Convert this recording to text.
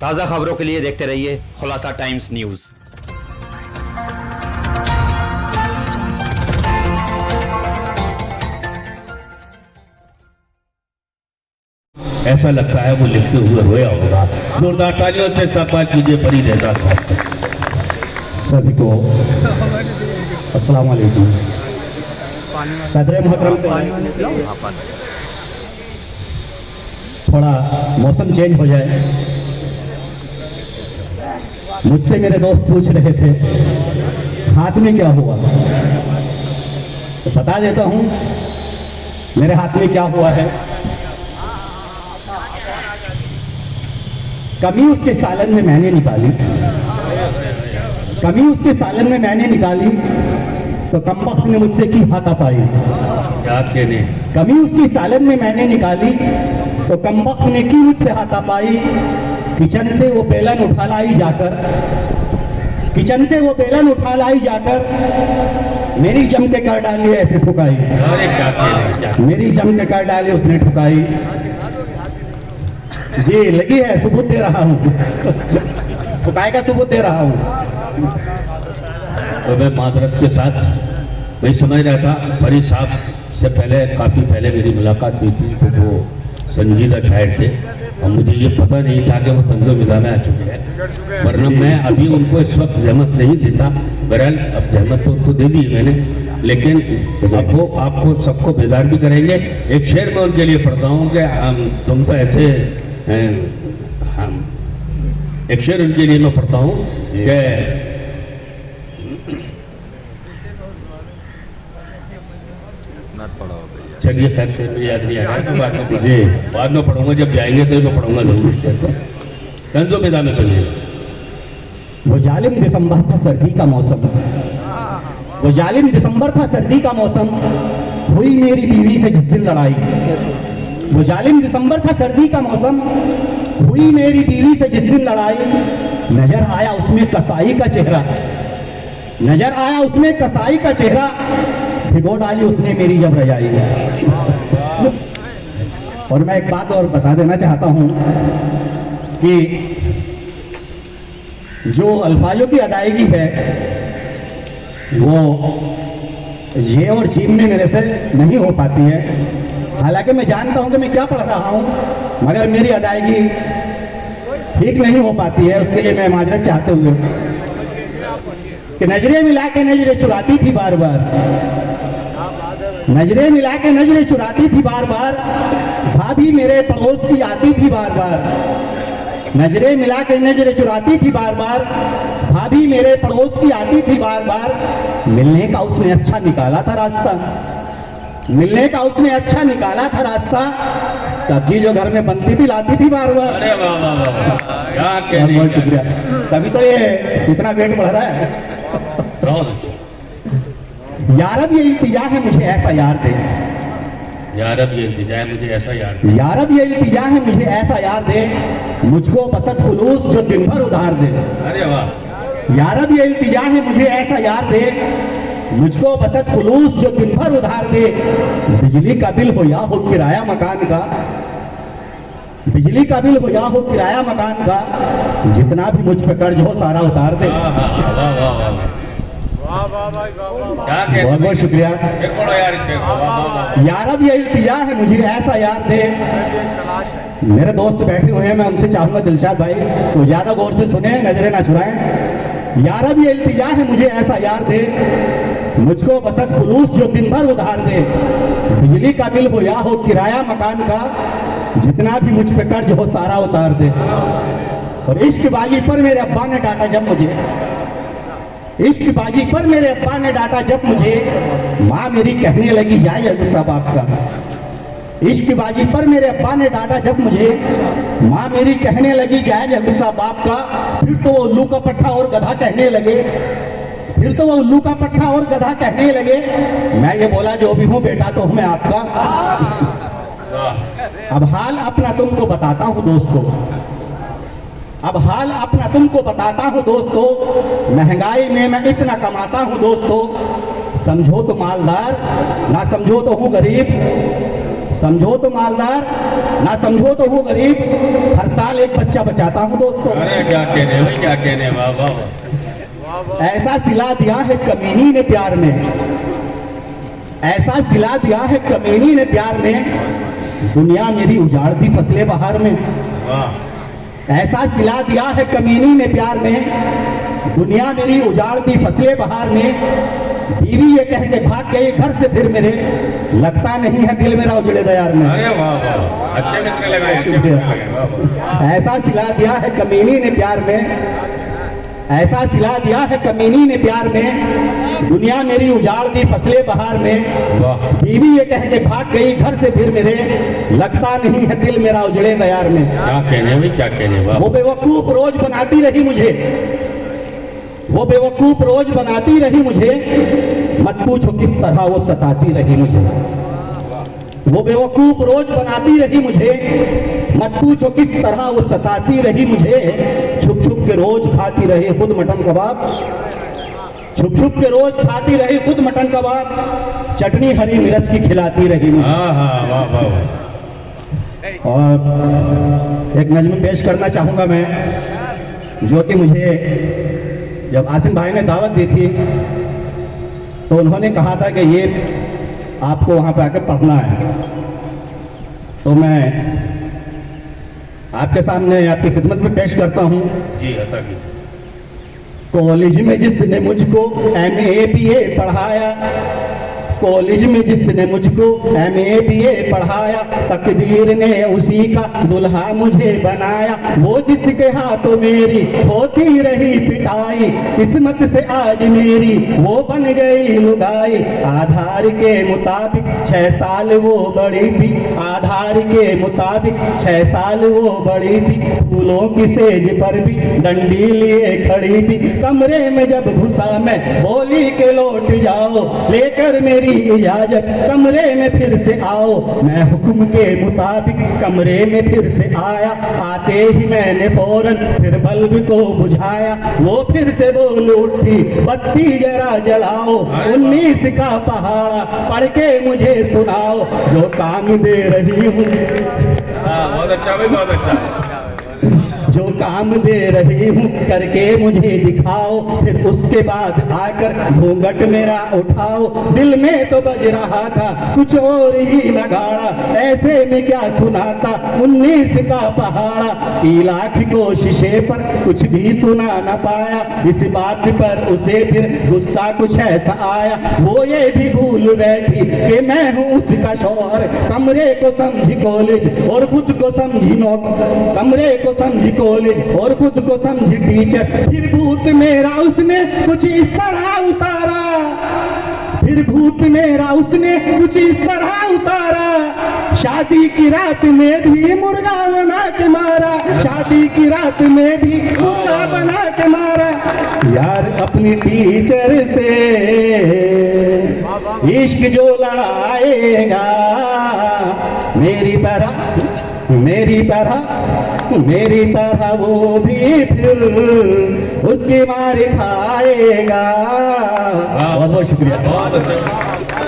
ताज़ा खबरों के लिए देखते रहिए खुलासा टाइम्स न्यूज़। ऐसा लगता है वो लिखते हुए रोया होगा। जोरदार तालियों से इस्तकबाल कीजिए फरीद एजाज साहब का। सभी को अस्सलाम वालेकुम। सदर मोहतरम से थोड़ा मौसम चेंज हो जाए। मुझसे मेरे दोस्त पूछ रहे थे हाथ में क्या हुआ, तो बता देता हूं मेरे हाथ में क्या हुआ है। कमी उसके सालन में मैंने निकाली, कमी उसके सालन में मैंने निकाली, तो कमबख्त ने मुझसे की हाथापाई। क्या कहने, कमी उसकी सालन में मैंने निकाली, तो कमबख्त ने की मुझसे हाथापाई। किचन से वो बेलन उठा लाई जाकर, किचन से वो बेलन उठा लाई जाकर, मेरी जम के कर डाली ऐसे ठुकाई। अरे क्या कहने, मेरी जम के कर डाली उसने ठुकाई। जी लगी है, सबूत दे रहा हूँ, ठुकाई का सबूत दे रहा हूँ। तो मैं माजरत के साथ मैं समझ रहा था फरीद साहब से पहले, काफ़ी पहले मेरी मुलाकात हुई थी, तो वो संजीदा शायर थे और मुझे ये पता नहीं था कि वो तंज़ो मिज़ा में आ चुके हैं, वरना मैं अभी उनको इस वक्त जहमत नहीं देता। बहरहाल अब जहमत तो उनको दे दी मैंने, लेकिन अब वो आपको सबको बेदार भी करेंगे। एक शेर मैं उनके लिए पढ़ता हूँ कि तुम तो ऐसे हम, एक शेर उनके लिए मैं पढ़ता हूँ कि चलिए खैर शेर में याद नहीं आ रहा है, तो बाद में पढ़ूंगा, जब जाएंगे तो पढ़ूंगा जरूर शेर को। तंज़ो मिज़ा में सुनिए। वो जालिम दिसंबर था सर्दी का मौसम, वो जालिम दिसंबर था सर्दी का मौसम, हुई मेरी बीवी से जिस दिन लड़ाई। वो जालिम दिसंबर था सर्दी का मौसम, हुई मेरी बीवी से जिस दिन लड़ाई। नजर आया उसमें कसाई का चेहरा, नजर आया उसमें कसाई का चेहरा, भिगो डाली उसने मेरी जब रजाई। और मैं एक बात और बता देना चाहता हूं कि जो अल्फाजों की अदायगी है वो ये और जीम में मेरे से नहीं हो पाती है। हालांकि मैं जानता हूं कि मैं क्या पढ़ रहा हूं, मगर मेरी अदायगी ठीक नहीं हो पाती है। उसके लिए मैं माजरत चाहते हुए कि नजरें मिला के नजरें चुराती थी बार बार, नजरें मिला के नजरें चुराती थी बार बार, भाभी मेरे पड़ोस की आती थी बार बार। नजरें मिला के नजरें चुराती थी बार बार, भाभी मेरे पड़ोस की आती थी बार बार। मिलने का उसने अच्छा निकाला था रास्ता, मिलने का उसने अच्छा निकाला था रास्ता, सब्जी जो घर में बनती थी लाती थी बार बार। अरे वाह वाह वाह, क्या कहने, बहुत शुक्रिया। तभी तो ये इतना वेट बढ़ रहा है। यारब ये इल्तिजा है मुझे ऐसा यार दे, यारब ये इल्तिजा है मुझे ऐसा यार दे, यारब ये इल्तिजा है मुझे ऐसा यार दे, मुझको बसत खुलूस जो दिन भर उधार दे। अरे वाह, यारब ये इल्तिजा है मुझे ऐसा यार दे, मुझको बसत खुलूस जो दिन भर उधार दे। बिजली का बिल हो या हो किराया मकान का, बिजली का बिल हो या हो किराया मकान का, जितना भी मुझ पे कर्ज हो सारा उतार दे। बहुत बहुत शुक्रिया। यारब ये इल्तिजा है मुझे ऐसा यार दे। मेरे दोस्त बैठे हुए हैं, मैं उनसे चाहूंगा दिलशाद भाई तो ज्यादा गौर से सुने, नजरें ना चुराएं। यारब ये इल्तिजा है मुझे ऐसा यार दे, मुझको बसत खुलूस जो दिन भर उधार दे। बिजली का बिल हो या हो किराया मकान का, जितना भी मुझ पे कर्ज हो सारा उतार दे। और इश्क बाजी पर मेरे अब्बा ने डांटा जब मुझे, इश्क बाजी पर मेरे अब्बा ने डांटा जब मुझे, माँ मेरी कहने लगी जाए गुस्सा बाप का। इश्क बाजी पर मेरे अब्बा ने डांटा जब मुझे, माँ मेरी कहने लगी जाए गुस्सा बाप का। फिर तो वो उल्लू का पट्टा और गधा कहने लगे, फिर तो वो उल्लू का पट्टा और गधा कहने लगे। मैं ये बोला जो भी हूँ बेटा तो हूँ मैं आपका। अब हाल अपना तुमको बताता हूँ दोस्तों, अब हाल अपना तुमको बताता हूँ दोस्तों, महंगाई में मैं इतना कमाता हूँ दोस्तों। समझो तो मालदार, ना समझो तो हूँ गरीब, समझो तो मालदार, ना समझो तो हूँ गरीब। हर साल एक बच्चा बचाता हूँ दोस्तों। अरे क्या कहने भाई, क्या कहने, वाह वाह। ऐसा सिला दिया है कमीनी ने प्यार में, ऐसा सिला दिया है कमीनी ने प्यार में, दुनिया मेरी उजाड़ दी फसले बहार में। वाह। ऐसा सिला दिया है कमीनी ने प्यार में, दुनिया मेरी उजाड़ दी फसले बहार में। बीवी ये कह के भाग गई घर से फिर मेरे, लगता नहीं है दिल मेरा उजड़े दयार में। अरे वाह वाह, अच्छे मित्र लगे, अच्छे मित्र लगे, वाह वाह। ऐसा सिला दिया है कमीनी ने प्यार में, ऐसा सिला दिया है कमीनी ने प्यार में, दुनिया मेरी उजाड़ दी फसले बहार में। वाह। बीवी ये कह के भाग गई घर से फिर मेरे, लगता नहीं है दिल मेरा उजड़े दयार में। क्या कहने भाई, क्या कहने, वाह। वो बेवकूफ रोज बनाती रही मुझे, वो बेवकूफ रोज बनाती रही मुझे, मत पूछो किस तरह वो सताती रही मुझे। वो बेवकूफ रोज बनाती रही मुझे, मत पूछो किस तरह वो सताती रही मुझे। छुप छुप के रोज खाती रही खुद मटन कबाब, छुप छुप के रोज खाती रही खुद मटन कबाब, चटनी हरी मिर्च की खिलाती रही मुझे। हाँ हाँ, वाह वाह। और एक नज़्म पेश करना चाहूंगा मैं, जो कि मुझे जब आसिम भाई ने दावत दी थी तो उन्होंने कहा था कि ये आपको वहां पे आकर पढ़ना है। तो मैं आपके सामने आपकी खिदमत में पेश करता हूं। जी ऐसा कीजिए। कॉलेज में जिसने मुझको MA BA पढ़ाया, कॉलेज में जिसने मुझको MA BA पढ़ाया, तकदीर ने उसी का दुल्हा मुझे बनाया। वो जिसके हाथों मेरी होती रही पिटाई, किस्मत से आज मेरी वो बन गई लुगाई। आधार के मुताबिक 6 साल वो बड़ी थी, आधार के मुताबिक 6 साल वो बड़ी थी। फूलों की सेज पर भी डंडी लिए खड़ी थी। कमरे में जब घुसा मैं बोली के लौट जाओ, लेकर मेरी इजाजत कमरे में फिर से आओ। मैं हुक्म के मुताबिक कमरे में फिर से आया, आते ही मैंने फौरन फिर बल्ब को बुझाया। वो फिर से बोल उठी बत्ती जरा जलाओ, 19 का पहाड़ा पढ़ के मुझे सुनाओ, जो काम दे रही हूँ। बहुत अच्छा भाई, बहुत अच्छा। जो काम दे रही हूँ करके मुझे दिखाओ, फिर उसके बाद आकर घूंघट मेरा उठाओ। दिल में तो बज रहा था कुछ और ही नगाड़ा, ऐसे में क्या सुनाता 19 का पहाड़ा। लाख कोशिशें पर कुछ भी सुना न पाया, इस बात पर उसे फिर गुस्सा कुछ ऐसा आया। वो ये भी भूल बैठी कि मैं हूँ उसका शौहर, कमरे को समझी कॉलेज और खुद को समझी नौकर, कमरे को समझी कॉलेज और खुद को समझी टीचर। फिर भूत मेरा उसने कुछ इस तरह उतारा, फिर भूत मेरा उसने कुछ इस तरह उतारा। शादी की रात में भी मुर्गा बना के मारा, शादी की रात में भी मुर्गा बना के मारा। यार अपनी टीचर से इश्क जो लड़ाएगा, मेरी तरह वो भी फिर उसकी मार खाएगा। बहुत बहुत शुक्रिया। बहुत अच्छा।